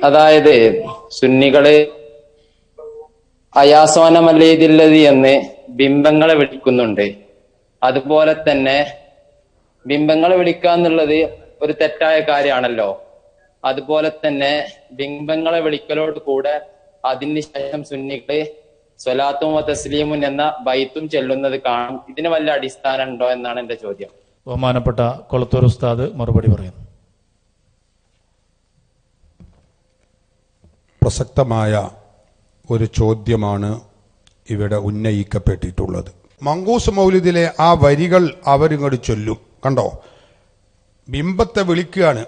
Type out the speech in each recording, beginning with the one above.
അതായത് സുന്നികള് അയാസ്വാനമല്ലേതില്ലത് എന്ന് ബിംബങ്ങളെ വിളിക്കുന്നുണ്ട്. അതുപോലെ തന്നെ ബിംബങ്ങളെ വിളിക്കുക എന്നുള്ളത് ഒരു തെറ്റായ കാര്യമാണല്ലോ. അതുപോലെ തന്നെ ബിംബങ്ങളെ വിളിക്കലോട് കൂടെ അതിന് ശേഷം സുന്നികള് സ്വലാത്തും തസ്ലീമുൻ എന്ന ബൈത്തും ചെല്ലുന്നത് കാണും. ഇതിന് വല്ല അടിസ്ഥാനം ഉണ്ടോ എന്നാണ് എന്റെ ചോദ്യം. ബഹുമാനപ്പെട്ട കൊളത്തൂർ ഉസ്താദ് മറുപടി പറയുന്നു. പ്രസക്തമായ ഒരു ചോദ്യമാണ് ഇവിടെ ഉന്നയിക്കപ്പെട്ടിട്ടുള്ളത്. മങ്കൂസ് മൗലിദിലെ ആ വരികൾ അവരിങ്ങോട്ട് ചൊല്ലും. കണ്ടോ, ബിംബത്തെ വിളിക്കുകയാണ്.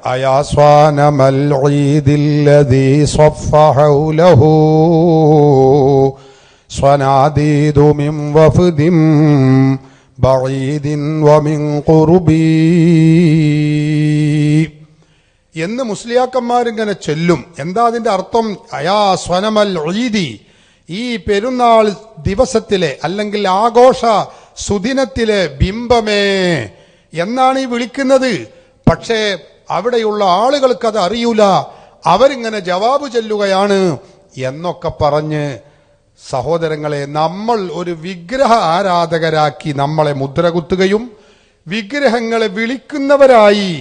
എന്ന് മുസ്ലിയാക്കന്മാരിങ്ങനെ ചൊല്ലും. എന്താ അതിന്റെ അർത്ഥം? അയാ സ്വനമൽ ഈദി, ഈ പെരുന്നാൾ ദിവസത്തിലെ അല്ലെങ്കിൽ ആഘോഷ സുദിനത്തിലെ ബിംബമേ എന്നാണ് ഈ വിളിക്കുന്നത്. പക്ഷേ അവിടെയുള്ള ആളുകൾക്ക് അത് അറിയൂല. അവരിങ്ങനെ ജവാബ് ചൊല്ലുകയാണ് എന്നൊക്കെ പറഞ്ഞ്, സഹോദരങ്ങളെ, നമ്മൾ ഒരു വിഗ്രഹ ആരാധകരാക്കി നമ്മളെ മുദ്രകുത്തുകയും വിഗ്രഹങ്ങളെ വിളിക്കുന്നവരായി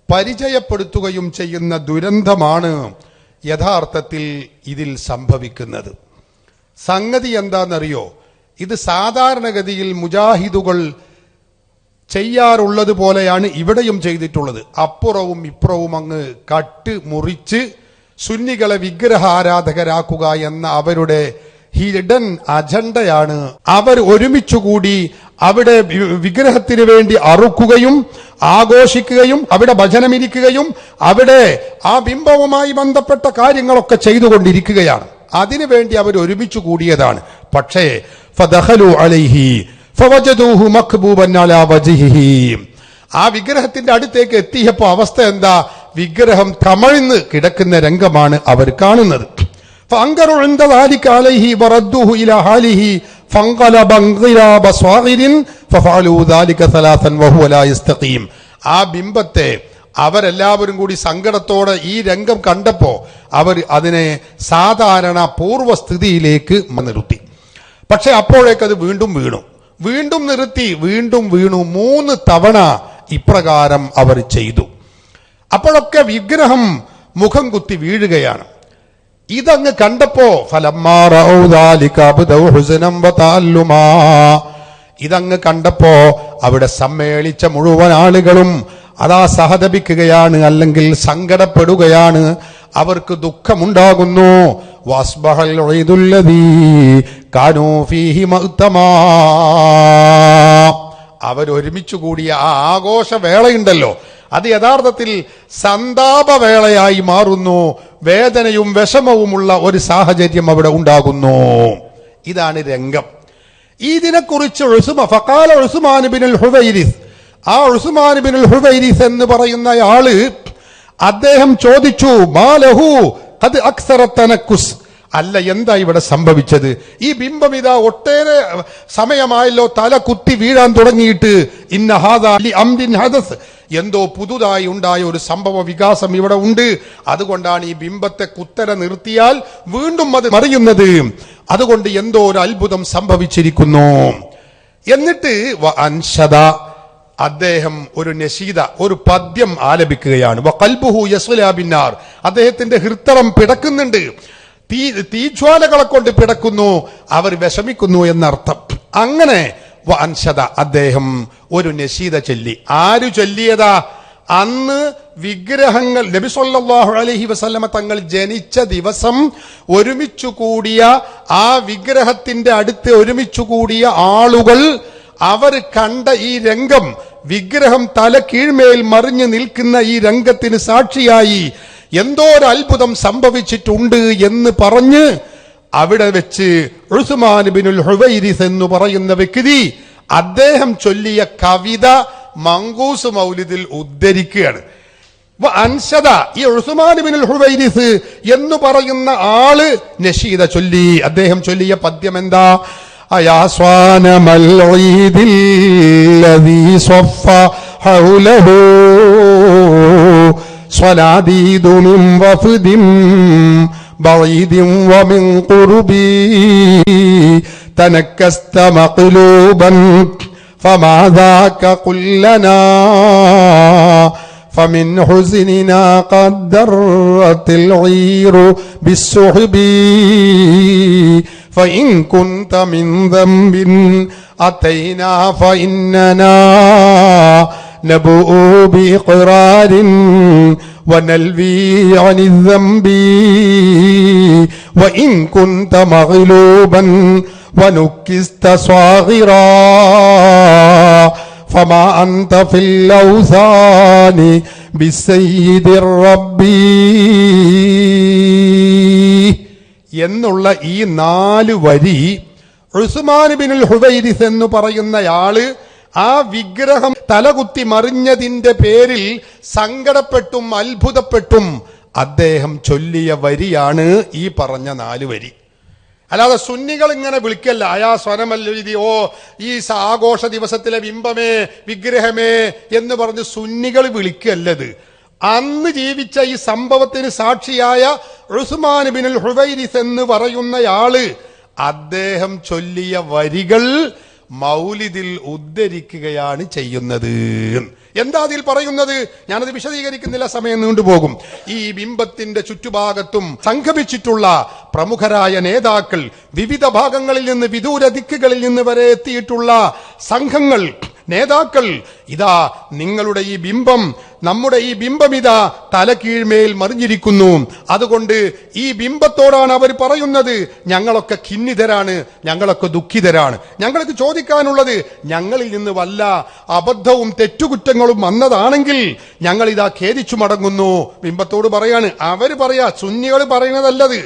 പരിചയപ്പെടുത്തുകയും ചെയ്യുന്ന ദുരന്തമാണ് യഥാർത്ഥത്തിൽ ഇതിൽ സംഭവിക്കുന്നത്. സംഗതി എന്താണെന്നറിയോ? ഇത് സാധാരണഗതിയിൽ മുജാഹിദുകൾ ചെയ്യാറുള്ളത് പോലെയാണ് ഇവിടെയും ചെയ്തിട്ടുള്ളത്. അപ്പുറവും ഇപ്പുറവും അങ്ങ് കട്ട് മുറിച്ച് സുന്നികളെ വിഗ്രഹ ആരാധകരാക്കുക എന്ന അവരുടെ ഹിഡൻ അജണ്ടയാണ്. അവർ ഒരുമിച്ചുകൂടി അവിടെ വിഗ്രഹത്തിന് വേണ്ടി അറുക്കുകയും ആഘോഷിക്കുകയും അവിടെ ഭജനമിരിക്കുകയും അവിടെ ആ ബിംബവുമായി ബന്ധപ്പെട്ട കാര്യങ്ങളൊക്കെ ചെയ്തുകൊണ്ടിരിക്കുകയാണ്. അതിനുവേണ്ടി അവർ ഒരുമിച്ചു കൂടിയതാണ്. പക്ഷേ ഫദഖലു അലൈഹി ഫവജദൂഹു മക്ബൂബൻ അലാ വജ്ഹിഹി, ആ വിഗ്രഹത്തിന്റെ അടുത്തേക്ക് എത്തിയപ്പോൾ അവസ്ഥ എന്താ? വിഗ്രഹം കമഴ്ന്ന് കിടക്കുന്ന രംഗമാണ് അവർ കാണുന്നത്. ഫഅൻകറു ഇൻദ ദാലിക അലൈഹി വറദ്ദൂഹു ഇലാ ഹാലിഹി ഫൻഖലബ ഇൻഖിലാബ സ്വാഗിരിൻ ഫഫഅലു ദാലിക സലാസൻ വഹുവ ലാ യസ്തഖീം. ആ ബിംബത്തെ അവരെല്ലാവരും കൂടി സങ്കടത്തോടെ ഈ രംഗം കണ്ടപ്പോ അവർ അതിനെ സാധാരണ പൂർവ്വസ്ഥിതിയിലേക്ക് നിർത്തി. പക്ഷെ അപ്പോഴേക്കത് വീണ്ടും വീണു, വീണ്ടും നിർത്തി, വീണ്ടും വീണു. 3 തവണ ഇപ്രകാരം അവർ ചെയ്തു. അപ്പോഴൊക്കെ വിഗ്രഹം മുഖം കുത്തി വീഴുകയാണ്. ഇതങ്ങ് കണ്ടപ്പോ ഇതങ്ങ് കണ്ടപ്പോ അവിടെ സമ്മേളിച്ച മുഴുവൻ ആളുകളും അതാ സഹതപിക്കുകയാണ്, അല്ലെങ്കിൽ സങ്കടപ്പെടുകയാണ്. അവർക്ക് ദുഃഖമുണ്ടാകുന്നു. അവരൊരുമിച്ചു കൂടിയ ആ ആഘോഷവേളയുണ്ടല്ലോ, അത് യഥാർത്ഥത്തിൽ സന്താപവേളയായി മാറുന്നു. വേദനയും വിഷമവുമുള്ള ഒരു സാഹചര്യം അവിടെ ഉണ്ടാകുന്നു. ഇതാണ് രംഗം. ഇതിനെക്കുറിച്ച് ഫഖാല ഉസ്മാൻ ഇബ്നുൽ ഹുവൈരിസ്, ആ ഉസ്മാൻ ഇബ്നുൽ ഹുവൈരിസ് എന്ന് പറയുന്ന ആള് അദ്ദേഹം ചോദിച്ചു, മാലഹു ഖദ് അക്സറ തനക്കുസ്, അല്ല എന്താ ഇവിടെ സംഭവിച്ചത്? ഈ ബിംബം ഇതാ ഒട്ടേറെ സമയമായല്ലോ തല കുത്തി വീഴാൻ തുടങ്ങിയിട്ട്. ഇന്ന ഹാദാ ലി അംരിൻ ഹദസ്, എന്തോ പുതുതായി ഉണ്ടായ ഒരു സംഭവ വികാസം ഇവിടെ ഉണ്ട്. അതുകൊണ്ടാണ് ഈ ബിംബത്തെ കുത്തര നിർത്തിയാൽ വീണ്ടും അത് മറിയുന്നത്. അതുകൊണ്ട് എന്തോ ഒരു അത്ഭുതം സംഭവിച്ചിരിക്കുന്നു. എന്നിട്ട് അൻഷദ, അദ്ദേഹം ഒരു നശീദ, ഒരു പദ്യം ആലപിക്കുകയാണ്. വഖൽബുഹു യസ്ലാ ബിന്നാർ, അദ്ദേഹത്തിന്റെ ഹൃത്തളം പിടക്കുന്നുണ്ട്, തീജ്വാലകളെ കൊണ്ട് പിടക്കുന്നു, അവർ വിഷമിക്കുന്നു എന്നർത്ഥം. അങ്ങനെ അൻഷദ, അദ്ദേഹം ഒരു നശീദ ചൊല്ലി. ആര് ചൊല്ലിയതാ? അന്ന് വിഗ്രഹങ്ങൾ നബി സല്ലല്ലാഹു അലൈഹി വസല്ലമ തങ്ങൾ ജനിച്ച ദിവസം ഒരുമിച്ചു കൂടിയ ആ വിഗ്രഹത്തിന്റെ അടുത്ത് ഒരുമിച്ചു കൂടിയ ആളുകൾ അവർ കണ്ട ഈ രംഗം, വിഗ്രഹം തല കീഴ്മേൽ മറിഞ്ഞു നിൽക്കുന്ന ഈ രംഗത്തിന് സാക്ഷിയായി എന്തോ ഒരു അത്ഭുതം സംഭവിച്ചിട്ടുണ്ട് എന്ന് പറഞ്ഞ് അവിടെ വെച്ച് ഉസ്മാൻ ഇബ്നുൽ ഹുവൈരിസ് എന്ന് പറയുന്ന വ്യക്തി അദ്ദേഹം ചൊല്ലിയ കവിത മങ്കൂസ് മൗലിദിൽ ഉദ്ധരിക്കുകയാണ്. അൻഷദ, ഈ ഉസ്മാൻ ഇബ്നുൽ ഹുവൈരിസ് എന്ന് പറയുന്ന ആള് നശീദ ചൊല്ലി. അദ്ദേഹം ചൊല്ലിയ പദ്യം എന്താ? അയാ സ്വാനമൽ ഈദില്ലദീ സ്വഫ ഹൗലഹു صناديد من وفد بعيد ومن قربي تنكست مقلوبا فما ذاك قل لنا فمن حزننا قد درت العير بالسحب فإن كنت من ذنب أتينا فإننا نبؤ بإقرار ونلوي عن الذنب وإن كنت مغلوبا ونكست صاغرا فما أنت في الأوثان بالسيد الربي എന്നുള്ള ഈ 4 വരി ഉസ്മാൻ ബിനുൽ ഹുവൈരിസ് എന്ന് പറയുന്നയാള് ആ വിഗ്രഹം തലകുത്തി മറിഞ്ഞതിന്റെ പേരിൽ സങ്കടപ്പെട്ടും അത്ഭുതപ്പെട്ടും അദ്ദേഹം ചൊല്ലിയ വരിയാണ് ഈ പറഞ്ഞ 4 വരി. അല്ലാതെ സുന്നികൾ ഇങ്ങനെ വിളിക്കല്ല, അയാ സ്വരമല്ല രീതി, ഓ ഈ ആഘോഷ ദിവസത്തിലെ ബിംബമേ വിഗ്രഹമേ എന്ന് പറഞ്ഞ് സുന്നികൾ വിളിക്കല്ലത്. അന്ന് ജീവിച്ച ഈ സംഭവത്തിന് സാക്ഷിയായ ഉസ്മാൻ ബിനുൽ ഹുവൈരിസ് എന്ന് പറയുന്നയാള് അദ്ദേഹം ചൊല്ലിയ വരികൾ മൗലിദിൽ ഉദ്ധരിക്കുകയാണ് ചെയ്യുന്നത്. എന്താ അതിൽ പറയുന്നത്? ഞാനത് വിശദീകരിക്കുന്നില്ല, സമയം നീണ്ടുപോകും. ഈ ബിംബത്തിന്റെ ചുറ്റുഭാഗത്തും സംഗമിച്ചിട്ടുള്ള പ്രമുഖരായ നേതാക്കൾ, വിവിധ ഭാഗങ്ങളിൽ നിന്ന് വിദൂര ദിക്കുകളിൽ നിന്ന് വരെ എത്തിയിട്ടുള്ള സംഘങ്ങൾ, നേതാക്കൾ, ഇതാ നിങ്ങളുടെ ഈ ബിംബം, നമ്മുടെ ഈ ബിംബം ഇതാ തലകീഴ്മേൽ മറിഞ്ഞിരിക്കുന്നു. അതുകൊണ്ട് ഈ ബിംബത്തോടാണ് അവർ പറയുന്നത്, ഞങ്ങളൊക്കെ ഖിന്നിതരാണ്, ഞങ്ങളൊക്കെ ദുഃഖിതരാണ്. ഞങ്ങൾക്ക് ചോദിക്കാനുള്ളത്, ഞങ്ങളിൽ നിന്ന് വല്ല അബദ്ധവും തെറ്റുകുറ്റങ്ങളും വന്നതാണെങ്കിൽ ഞങ്ങൾ ഇതാ ഖേദിച്ചു മടങ്ങുന്നു. ബിംബത്തോട് പറയാണ്. അവര് പറയാ, സുന്നികൾ പറയുന്നതല്ലത്.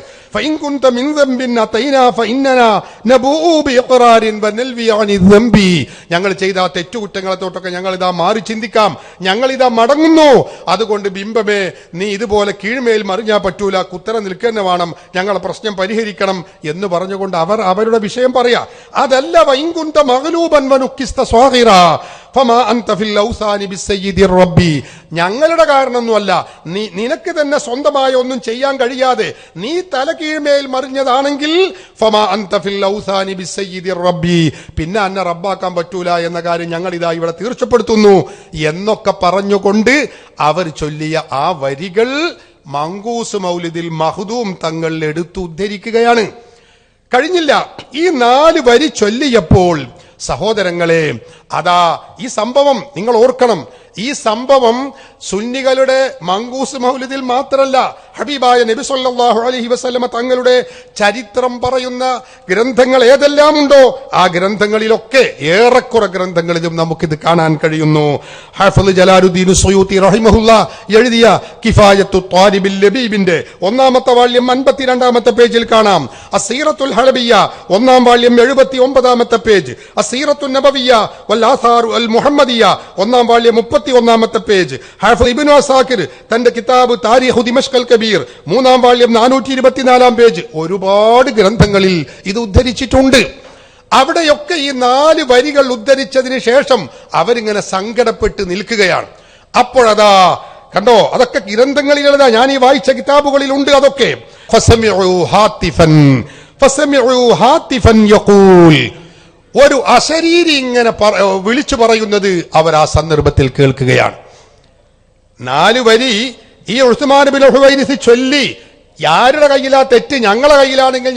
ഞങ്ങൾ ചെയ്ത തെറ്റുകുറ്റങ്ങളെ തൊട്ടൊക്കെ ഞങ്ങൾ ഇതാ മാറി ചിന്തിക്കാം, ഞങ്ങൾ ഇതാ മടങ്ങുന്നു. അതുകൊണ്ട് ബിംബമേ നീ ഇതുപോലെ കീഴ്മേൽ മറിഞ്ഞാ പറ്റൂല, കുത്തര നിൽക്കുന്ന വേണം, ഞങ്ങളെ പ്രശ്നം പരിഹരിക്കണം എന്ന് പറഞ്ഞുകൊണ്ട് അവർ അവരുടെ വിഷയം പറയാ. അതല്ല, വൈകുന്ത മഗ്ലൂബൻ വനുക്കിസ്ത സ്വാഗിറ ഫമാ അൻത ഫിൽ ഔസാനി ബിസ്സയ്യിദിർ റബ്ബി. ഞങ്ങളുടെ കാരണമൊന്നുമല്ല, നിനക്ക് തന്നെ സ്വന്തമായ ഒന്നും ചെയ്യാൻ കഴിയാതെ നീ തലകീഴ്മേൽ മറിഞ്ഞതാണെങ്കിൽ ഫമാ അൻത ഫിൽ ഔസാനി ബിസ്സയ്യിദിർ റബ്ബി, പിന്നെ അന്നെ റബ്ബാക്കാൻ പറ്റൂല എന്ന കാര്യം ഞങ്ങൾ ഇതാ ഇവിടെ തീർച്ചപ്പെടുത്തുന്നു എന്നൊക്കെ പറഞ്ഞുകൊണ്ട് അവർ ചൊല്ലിയ ആ വരികൾ മങ്കൂസ് മൗലിദിൽ മഖ്ദൂം തങ്ങൾ എടുത്തു ഉദ്ധരിക്കുകയാണ്. കഴിഞ്ഞില്ല, ഈ 4 വരി ചൊല്ലിയപ്പോൾ സഹോദരങ്ങളെ, അതാ ഈ സംഭവം നിങ്ങൾ ഓർക്കണം. ഈ സംഭവം സുന്നികളുടെ മങ്കൂസ് മൗലിദിൽ മാത്രമല്ല, ഹബീബായ നബി സല്ലല്ലാഹു അലൈഹി വസല്ലമ തങ്ങളുടെ ചരിത്രം പറയുന്ന ഗ്രന്ഥങ്ങൾ ഏതെല്ലാം ഉണ്ടോ ആ ഗ്രന്ഥങ്ങളിലൊക്കെ, ഏറെക്കുറെ ഗ്രന്ഥങ്ങളിലും നമുക്കിത് കാണാൻ കഴിയുന്നു. ഹാഫിള് ജലാലുദ്ദീൻ സുയൂത്തി റഹിമഹുല്ലാ എഴുതിയ കിഫായത്തു ത്വാലിബിൽ ലബീബിന്റെ 1-ാമത്തെ വാള്യം 52-ാമത്തെ പേജിൽ കാണാം. അസീറത്തുൽ ഹലബിയ്യ 1-ാം വാള്യം 79-ാമത്തെ പേജ്. അസീറത്തുൻ നബവിയ്യ വൽ ആസാറു അൽ മുഹമ്മദിയ്യ 1-ാം വാള്യം 31-ാമത്തെ പേജ്. ഹാഫിള് ഇബ്നു അസാകിർ തന്റെ കിതാബ് താരീഖു ദിമഷ്കൽ കബീർ 3-ാം വാള്യം 424-ാം പേജ്. ഒരുപാട് ഗ്രന്ഥങ്ങളിൽ ഇത് ഉദ്ധരിച്ചിട്ടുണ്ട്. അവിടെയൊക്കെ ഈ 4 വരികൾ ഉദ്ധരിച്ചതിന് ശേഷം അവരിങ്ങനെ സങ്കടപ്പെട്ട് നിൽക്കുകയാണ്. അപ്പോഴതാ കണ്ടോ, അതൊക്കെ ഗ്രന്ഥങ്ങളിലെഴുതാ, ഞാൻ ഈ വായിച്ച കിതാബുകളിൽ ഉണ്ട് അതൊക്കെ. ഒരു അശരീരി ഇങ്ങനെ വിളിച്ചു പറയുന്നത് അവർ ആ സന്ദർഭത്തിൽ കേൾക്കുകയാണ്. 4 വരി ഈ ഉസ്മാൻ ബിൻ ഹുവൈരിസ് ചൊല്ലി, ആരുടെ കയ്യിലാ തെറ്റ്? ഞങ്ങളെ കയ്യിലാണെങ്കിൽ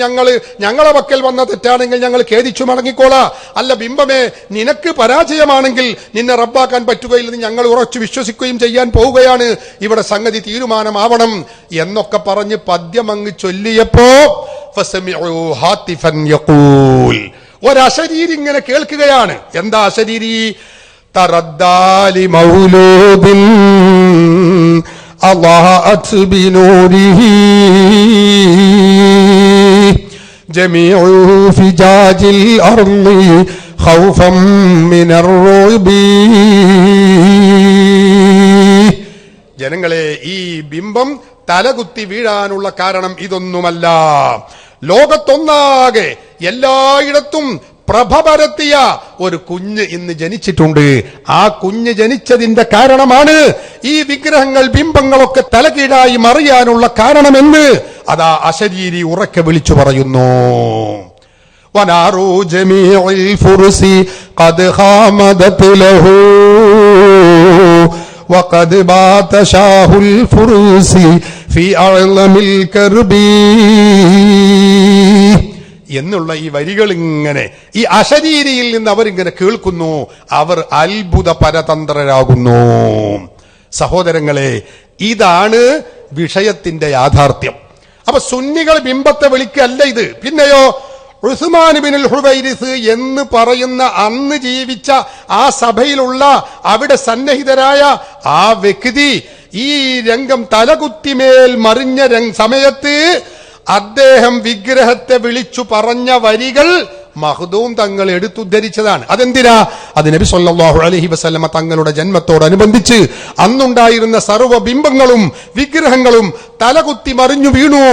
ഞങ്ങളെ പക്കൽ വന്ന തെറ്റാണെങ്കിൽ ഞങ്ങൾ ഖേദിച്ചു മടങ്ങിക്കോളാ. അല്ല ബിംബമേ, നിനക്ക് പരാജയമാണെങ്കിൽ നിന്നെ റബ്ബാക്കാൻ പറ്റുകയില്ലെന്ന് ഞങ്ങൾ ഉറച്ചു വിശ്വസിക്കുകയും ചെയ്യാൻ പോവുകയാണ്. ഇവിടെ സംഗതി തീരുമാനമാവണം എന്നൊക്കെ പറഞ്ഞ് പദ്യം അങ്ങ് ചൊല്ലിയപ്പോ ഒരശരീരി ഇങ്ങനെ കേൾക്കുകയാണ്. എന്താ അശരീരി? തറദ്ദാലി മൗലൂദിൻ അല്ലാഹഅത് ബിനൂരിഹി ജമീഉ ഫിജാജിൽ അർളി ഖൗഫൻ മിനർ റുബി. ജനങ്ങളെ, ഈ ബിംബം തലകുത്തി വീഴാനുള്ള കാരണം ഇതൊന്നുമല്ല. ലോകത്തൊന്നാകെ എല്ലായിടത്തും പ്രഭ പരത്തിയ ഒരു കുഞ്ഞ് ഇന്ന് ജനിച്ചിട്ടുണ്ട്. ആ കുഞ്ഞ് ജനിച്ചതിന്റെ കാരണമാണ് ഈ വിഗ്രഹങ്ങൾ ബിംബങ്ങളൊക്കെ തലകീഴായി മറിയാനുള്ള കാരണമെന്ന് അതാ അശരീരി ഉറക്കെ വിളിച്ചു പറയുന്നു. വനാറു ജമീഉൽ ഫുർസി ഖദ് ഖാമദത് ലഹു വഖദ് ബാത ഷാഹുൽ ഫുർസി ഫീ അഅ്ലമിൽ കർബി എന്നുള്ള ഈ വരികൾ ഇങ്ങനെ ഈ അശരീരിയിൽ നിന്ന് അവരിങ്ങനെ കേൾക്കുന്നു. അവർ അത്ഭുത പരതന്ത്രരാകുന്നു. സഹോദരങ്ങളെ, ഇതാണ് വിഷയത്തിന്റെ യാഥാർത്ഥ്യം. അപ്പൊ സുന്നികൾ ബിംബത്തെ വിളിക്കല്ല ഇത്. പിന്നെയോ ഉസ്മാൻ ഇബ്നുൽ ഹുവൈരിസ് എന്ന് പറയുന്ന അന്ന് ജീവിച്ച ആ സഭയിലുള്ള അവിടെ സന്നിഹിതരായ ആ വ്യക്തി ഈ രംഗം തലകുത്തിമേൽ മറിഞ്ഞ സമയത്ത് അദ്ദേഹം വിഗ്രഹത്തെ വിളിച്ചു പറഞ്ഞ വരികൾ മഖ്ദൂം തങ്ങൾ എടുത്തുദ്ധരിച്ചതാണ്. അതെന്തിനാ? അത് നബി സല്ലല്ലാഹു അലൈഹി വസല്ലമ തങ്ങളുടെ ജന്മത്തോടനുബന്ധിച്ച് അന്നുണ്ടായിരുന്ന സർവ്വ ബിംബങ്ങളും വിഗ്രഹങ്ങളും തലകുത്തി മറിഞ്ഞു വീണു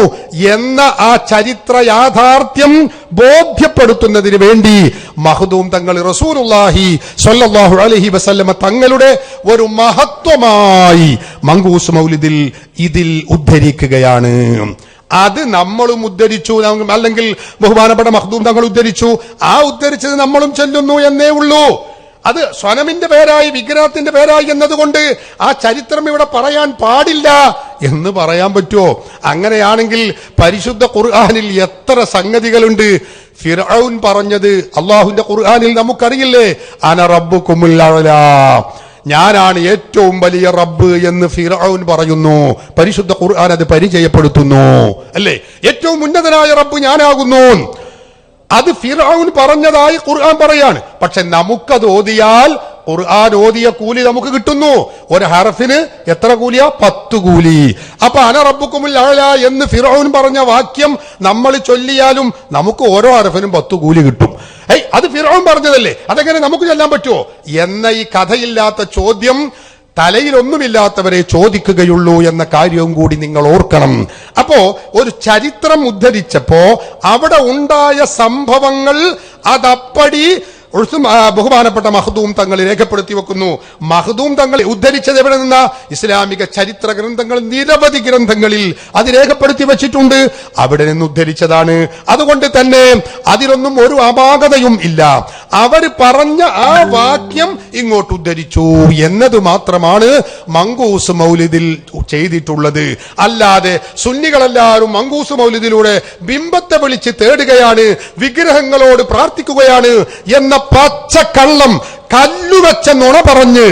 എന്ന ആ ചരിത്ര യാഥാർത്ഥ്യം ബോധ്യപ്പെടുത്തുന്നതിന് വേണ്ടി മഖ്ദൂം തങ്ങൾ റസൂലുള്ളാഹി സ്വല്ലല്ലാഹു അലൈഹി വസല്ലമ തങ്ങളുടെ ഒരു മഹത്വമായി മങ്കൂസ് മൗലിദിൽ ഇതിൽ ഉദ്ധരിക്കുകയാണ്. അത് നമ്മളും ഉദ്ധരിച്ചു, അല്ലെങ്കിൽ ബഹുമാനപ്പെട്ട മഖ്ദൂം തങ്ങൾ ഉദ്ധരിച്ചു. ആ ഉദ്ധരിച്ചത് നമ്മളും ചൊല്ലുന്നു എന്നേ ഉള്ളൂ. അത് സ്വനമിന്റെ പേരായി, വിഗ്രഹത്തിന്റെ പേരായി എന്നതുകൊണ്ട് ആ ചരിത്രം ഇവിടെ പറയാൻ പാടില്ല എന്ന് പറയാൻ പറ്റുമോ? അങ്ങനെയാണെങ്കിൽ പരിശുദ്ധ ഖുർആനിൽ എത്ര സംഗതികളുണ്ട്. ഫിർഔൻ പറഞ്ഞത് അള്ളാഹുവിന്റെ ഖുർആനിൽ നമുക്കറിയില്ലേ, അന റബ്ബുകുമുൽ അഅ്ലാ, ഞാനാണ് ഏറ്റവും വലിയ റബ്ബ് എന്ന് ഫിർഔൻ പറയുന്നു. പരിശുദ്ധ ഖുർആൻ അത് പരിചയപ്പെടുത്തുന്നു, അല്ലേ? ഏറ്റവും ഉന്നതനായ റബ്ബ് ഞാനാകുന്നു. അത് ഫിർഔൻ പറഞ്ഞതായി ഖുർആൻ പറയാണ്. പക്ഷെ നമുക്കത് ഓതിയാൽ ഖുർആൻ ഓതിയ കൂലി നമുക്ക് കിട്ടുന്നു. ഒരു ഹർഫിന് എത്ര കൂലിയാ? 10 കൂലി. അപ്പൊ അന റബ്ബുകുമുൽ അഅ്ലാ എന്ന് ഫിർഔൻ പറഞ്ഞ വാക്യം നമ്മൾ ചൊല്ലിയാലും നമുക്ക് ഓരോ ഹർഫിനും 10 കൂലി കിട്ടും. അത് ഫിർഔൻ പറഞ്ഞതല്ലേ, അതെങ്ങനെ നമുക്ക് ചൊല്ലാൻ പറ്റുമോ എന്ന ഈ കഥയില്ലാത്ത ചോദ്യം തലയിലൊന്നുമില്ലാത്തവരെ ചോദിക്കുകയുള്ളൂ എന്ന കാര്യവും കൂടി നിങ്ങൾ ഓർക്കണം. അപ്പോ ഒരു ചരിത്രം ഉദ്ധരിച്ചപ്പോ അവിടെ ഉണ്ടായ സംഭവങ്ങൾ അതപ്പടി ബഹുമാനപ്പെട്ട മഖ്ദൂം തങ്ങൾ രേഖപ്പെടുത്തി വെക്കുന്നു. മഖ്ദൂം തങ്ങൾ ഉദ്ധരിച്ചത് എവിടെ നിന്നാ? ഇസ്ലാമിക ചരിത്ര ഗ്രന്ഥങ്ങൾ, നിരവധി ഗ്രന്ഥങ്ങളിൽ അത് രേഖപ്പെടുത്തി വെച്ചിട്ടുണ്ട്. അവിടെ നിന്ന് ഉദ്ധരിച്ചതാണ്. അതുകൊണ്ട് തന്നെ അതിലൊന്നും ഒരു അപാകതയും ഇല്ല. അവർ പറഞ്ഞ ആ വാക്യം ഇങ്ങോട്ട് ഉദ്ധരിച്ചു എന്നത് മാത്രമാണ് മങ്കൂസ് മൗലിദിൽ ചെയ്തിട്ടുള്ളത്. അല്ലാതെ സുന്നികളെല്ലാവരും മങ്കൂസ് മൗലിദിലൂടെ ബിംബത്തെ വിളിച്ച് തേടുകയാണ്, വിഗ്രഹങ്ങളോട് പ്രാർത്ഥിക്കുകയാണ് എന്ന പച്ചക്കള്ളം, കല്ലുവെച്ച നുണ പറഞ്ഞ്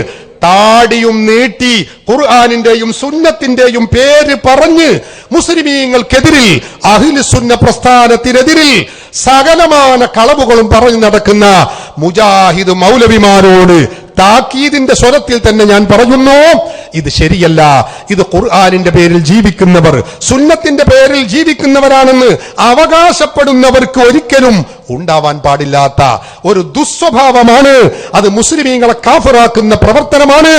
താടിയും നീട്ടി ഖുർആനിന്റെയും സുന്നത്തിന്റെയും പേര് പറഞ്ഞ് മുസ്ലിമീങ്ങൾക്കെതിരിൽ, അഹ്ലു സുന്ന പ്രസ്ഥാനത്തിനെതിരിൽ സകലമാന കളവുകളും പറഞ്ഞു നടക്കുന്ന മുജാഹിദ് മൗലവിമാരോട് താക്കീദിന്റെ സ്വരത്തിൽ തന്നെ ഞാൻ പറയുന്നു, ഇത് ശരിയല്ല. ഇത് ഖുർആനിന്റെ പേരിൽ ജീവിക്കുന്നവർ, സുന്നത്തിന്റെ പേരിൽ ജീവിക്കുന്നവരാണെന്ന് അവകാശപ്പെടുന്നവർക്ക് ഒരിക്കലും ഉണ്ടാവാൻ പാടില്ലാത്ത ഒരു ദുസ്വഭാവമാണ്. അത് മുസ്ലിമീങ്ങളെ കാഫിറാക്കുന്ന പ്രവർത്തനമാണ്.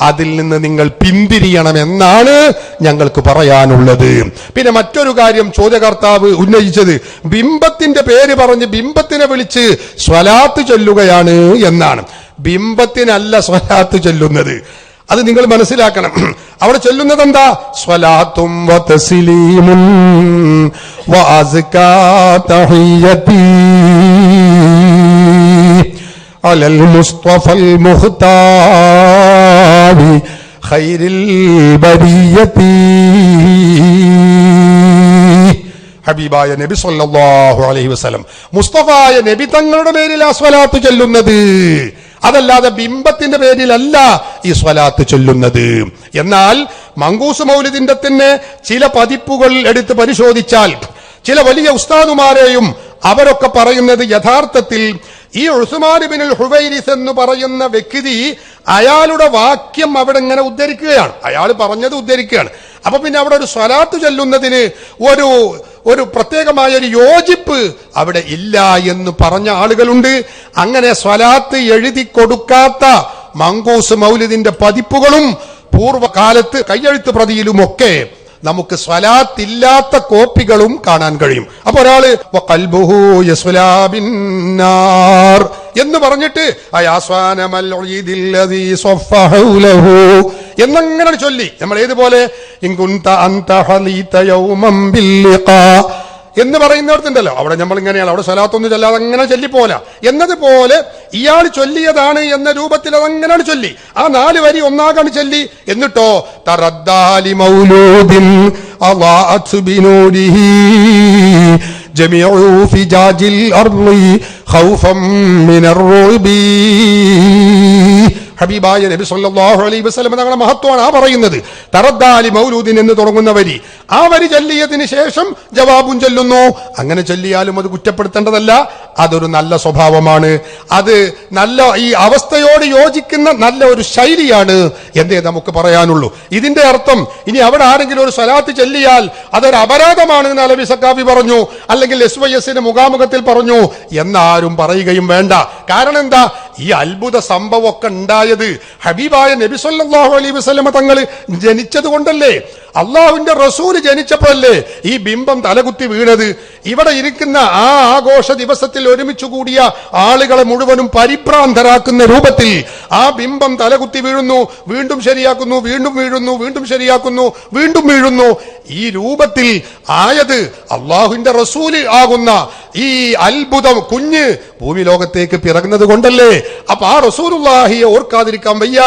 അതിൽ നിന്ന് നിങ്ങൾ പിന്തിരിയണമെന്നാണ് ഞങ്ങൾക്ക് പറയാനുള്ളത്. പിന്നെ മറ്റൊരു കാര്യം ചോദ്യകർത്താവ് ഉന്നയിച്ചത് ബിംബത്തിന്റെ പേര് പറഞ്ഞ് ബിംബത്തിനെ വിളിച്ച് സ്വലാത്ത് ചൊല്ലുകയാണ് എന്നാണ്. ബിംബത്തിനല്ല സ്വലാത്ത് ചൊല്ലുന്നത്, അത് നിങ്ങൾ മനസ്സിലാക്കണം. അവിടെ ചൊല്ലുന്നത് എന്താ? സ്വലാത്തും വതസ്ലീമുൻ വഅസ്കാ തഹിയ്യതി അലൽ മുസ്തഫൽ മുഖ്താരി ഖൈറിൽ ബരിയതി. ഹബീബായ നബി സല്ലല്ലാഹു അലൈഹി വസല്ലം, മുസ്തഫായ നബി തങ്ങളുടെ പേരിൽ ആ സ്വലാത്ത് ചൊല്ലുന്നത്, അതല്ലാതെ ബിംബത്തിന്റെ പേരിലല്ല ഈ സ്വലാത്ത് ചൊല്ലുന്നത്. എന്നാൽ മങ്കൂസ് മൗലിദിന്റെ തന്നെ ചില പതിപ്പുകൾ എടുത്ത് പരിശോധിച്ചാൽ ചില വലിയ ഉസ്താദുമാരെയും അവരൊക്കെ പറയുന്നത് യഥാർത്ഥത്തിൽ ഈ ഉസ്മാൻ ഇബ്നുൽ ഹുവൈരിസ് എന്ന് പറയുന്ന വ്യക്തി അയാളുടെ വാക്യം അവിടെ ഇങ്ങനെ ഉദ്ധരിക്കുകയാണ്, അയാൾ പറഞ്ഞത് ഉദ്ധരിക്കുകയാണ്. അപ്പൊ പിന്നെ അവിടെ ഒരു സ്വലാത്ത് ചൊല്ലുന്നതിന് ഒരു പ്രത്യേകമായ ഒരു യോജിപ്പ് അവിടെ ഇല്ല എന്ന് പറഞ്ഞ ആളുകളുണ്ട്. അങ്ങനെ സ്വലാത്ത് എഴുതി കൊടുക്കാത്ത മങ്കൂസ് മൗലിദിന്റെ പതിപ്പുകളും പൂർവ്വകാലത്ത് കയ്യെഴുത്ത് പ്രതിയിലുമൊക്കെ നമുക്ക് സ്വലാത്തില്ലാത്ത കോപ്പികളും കാണാൻ കഴിയും. അപ്പൊ ഒരാള് വഖൽബുഹു യസ്ലാ ബിന്നാർ എന്ന് പറഞ്ഞിട്ട് എന്നങ്ങനെ ചൊല്ലി നമ്മൾ ഏതുപോലെ എന്ന് പറയുന്നിടത്തുണ്ടല്ലോ, അവിടെ നമ്മൾ ഇങ്ങനെയാണ്, അവിടെ സ്വലാത്തൊന്നും ചൊല്ലാതെ അങ്ങനെ ചൊല്ലിപ്പോല എന്നതുപോലെ ഇയാൾ ചൊല്ലിയതാണ് എന്ന രൂപത്തിൽ അതങ്ങനെയാണ് ചൊല്ലി. ആ 4 വരി ഒന്നാകാണ് ചൊല്ലി. എന്നിട്ടോ തറദ്ദാലി മൗലൂദിൻ അളാഅത് ബിനൂരിഹി ജമീഉ ഫിജാജിൽ അർളി ഖൗഫൻ മിനർ റുബി. ഹബീബായ നബി സല്ലല്ലാഹു അലൈഹി വസല്ലം തങ്ങളുടെ മഹത്വമാണ് ആ പറയുന്നത്. തറദ്ദാലി മൗലൂദിൻ എന്ന് തുടങ്ങുന്ന വരി, ആ വരി ചൊല്ലിയതിന് ശേഷം ജവാബും ചൊല്ലുന്നു. അങ്ങനെ ചൊല്ലിയാലും അത് കുറ്റപ്പെടുത്തേണ്ടതല്ല, അതൊരു നല്ല സ്വഭാവമാണ്, അത് നല്ല ഈ അവസ്ഥയോട് യോജിക്കുന്ന നല്ല ഒരു ശൈലിയാണ് എന്നേ നമുക്ക് പറയാനുള്ളൂ. ഇതിന്റെ അർത്ഥം ഇനി അവിടെ ആരെങ്കിലും ഒരു സ്വലാത്ത് ചൊല്ലിയാൽ അതൊരു അപരാധമാണ് എന്ന് അലവി സക്കാഫി പറഞ്ഞു, അല്ലെങ്കിൽ SYSന്റെ മുഖാമുഖത്തിൽ പറഞ്ഞു എന്നാരും പറയുകയും വേണ്ട. കാരണം എന്താ, ഈ അത്ഭുത സംഭവമൊക്കെ ഉണ്ടായത് ഹബീബായ നബി സല്ലല്ലാഹു അലൈഹി വസല്ലം തങ്ങൾ ജനിച്ചത് കൊണ്ടല്ലേ. അള്ളാഹുവിന്റെ റസൂല് ജനിച്ചപ്പോഴല്ലേ ഈ ബിംബം തലകുത്തി വീണത്. ഇവിടെ ഇരിക്കുന്ന ആ ആഘോഷ ദിവസത്തിൽ ഒരുമിച്ച് കൂടിയ ആളുകളെ മുഴുവനും പരിഭ്രാന്തരാക്കുന്ന രൂപത്തിൽ ആ ബിംബം തലകുത്തി വീഴുന്നു, വീണ്ടും ശരിയാക്കുന്നു, വീണ്ടും വീഴുന്നു, വീണ്ടും ശരിയാക്കുന്നു, വീണ്ടും വീഴുന്നു. ഈ രൂപത്തിൽ ആയത് അള്ളാഹുവിന്റെ റസൂല് ആകുന്ന ഈ അത്ഭുതം കുഞ്ഞ് ഭൂമി ലോകത്തേക്ക് പിറകുന്നത് കൊണ്ടല്ലേ. അപ്പൊ ആ റസൂലുള്ളാഹിയെ ഓർക്കാതിരിക്കാൻ വയ്യ.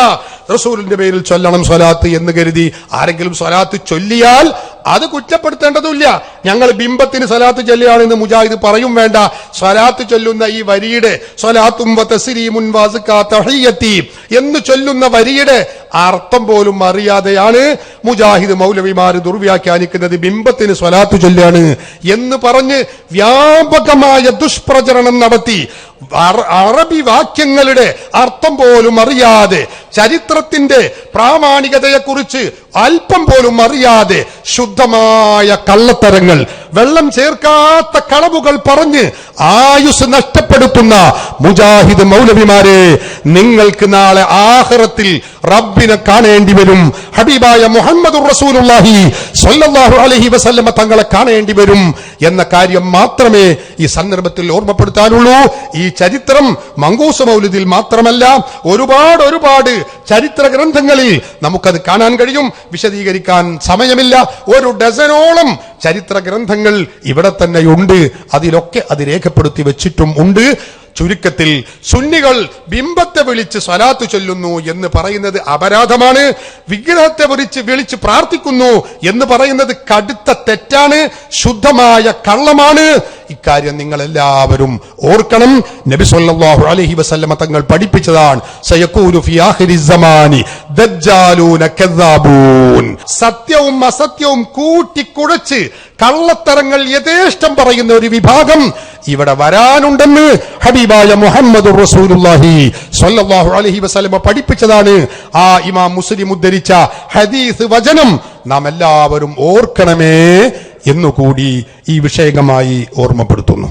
റസൂലിന്റെ പേരിൽ ചൊല്ലണം സ്വലാത്ത് എന്ന് കരുതി ആരെങ്കിലും സ്വലാത്ത് ചൊല്ലിയാൽ അത് കുറ്റപ്പെടുത്തേണ്ടതില്ല. ഞങ്ങൾ ബിംബത്തിന് സ്വലാത്ത് ചൊല്ലിയാണെന്ന് മുജാഹിദ് പറയും വേണ്ട. സ്വലാത്ത് ചൊല്ലുന്ന ഈ വരിയുടെ സ്വലാത്തും വതസ്ലീമുൻ വഅസ്കാ തഹിയ്യത്തി എന്ന് ചൊല്ലുന്ന വരിയുടെ അർത്ഥം പോലും അറിയാതെയാണ് മുജാഹിദ് മൗലവിമാർ ദുർവ്യാഖ്യാനിക്കുന്നത്. ബിംബത്തിന് സ്വലാത്ത് ചൊല്ലാണ് എന്ന് പറഞ്ഞ് വ്യാപകമായ ദുഷ്പ്രചരണം നടത്തി അറബി വാക്യങ്ങളുടെ അർത്ഥം പോലും അറിയാതെ, ചരിത്രത്തിന്റെ പ്രാമാണികതയെക്കുറിച്ച് അല്പം പോലും അറിയാതെ ശുദ്ധമായ കള്ളത്തരങ്ങൾ, വെള്ളം ചേർക്കാത്ത കളവുകൾ പറഞ്ഞ് ആയുസ് നഷ്ടപ്പെടുത്തുന്ന മുജാഹിദ് മൗലവിമാരെ, നിങ്ങൾക്ക് നാളെ ആഖിറത്തിൽ റബ്ബിനെ കാണേണ്ടി വരും. ഹബീബായ മുഹമ്മദുർ റസൂലുള്ളാഹി സ്വല്ലല്ലാഹു അലൈഹി വസല്ലം തങ്ങളെ കാണേണ്ടി വരും എന്ന കാര്യം മാത്രമേ ഈ സന്ദർഭത്തിൽ ഓർമ്മപ്പെടുത്താനുള്ളൂ. ഈ ചരിത്രം മങ്കൂസ് മൗലിദിൽ മാത്രമല്ല, ഒരുപാട് ചരിത്ര ഗ്രന്ഥങ്ങളിൽ നമുക്കത് കാണാൻ കഴിയും. വിശദീകരിക്കാൻ സമയമില്ല. 1 ഡസനോളം ചരിത്ര ഗ്രന്ഥങ്ങൾ ഇവിടെ തന്നെയുണ്ട്. അതിലൊക്കെ അത് രേഖപ്പെടുത്തി വെച്ചിട്ടും ഉണ്ട്. ചുരുക്കത്തിൽ സുന്നികൾ ബിംബത്തെ വിളിച്ച് സ്വലാത്ത് ചൊല്ലുന്നു എന്ന് പറയുന്നത് അപരാധമാണ്. വിഗ്രഹത്തെ വിളിച്ച് പ്രാർത്ഥിക്കുന്നു എന്ന് പറയുന്നത് കടുത്ത തെറ്റാണ്, ശുദ്ധമായ കള്ളമാണ്. ഇക്കാര്യം നിങ്ങൾ എല്ലാവരും ഓർക്കണം. നബി സല്ലല്ലാഹു അലൈഹി വസല്ലം തങ്ങൾ പഠിപ്പിച്ചതാണ്, സയഖൂലു ഫി ആഖിരി സമാനി ദജ്ജാലൂന കദ്ദാബൂൻ. സത്യവും അസത്യവും കൂട്ടിക്കുഴച്ച് കള്ളത്തരങ്ങൾ യഥേഷ്ടം പറയുന്ന ഒരു വിഭാഗം ഇവിടെ വരാനുണ്ടെന്ന് ഹബീബായ മുഹമ്മദുർ റസൂലുള്ളാഹി സ്വല്ലല്ലാഹു അലൈഹി വസല്ലം പഠിപ്പിച്ചതാണ്. ആ ഇമാം മുസ്ലിം ഉദ്ധരിച്ച ഹദീസ് വചനം നാം എല്ലാവരും ഓർക്കണമേ എന്നുകൂടി ഈ വിഷയകമായി ഓർമ്മപ്പെടുത്തുന്നു.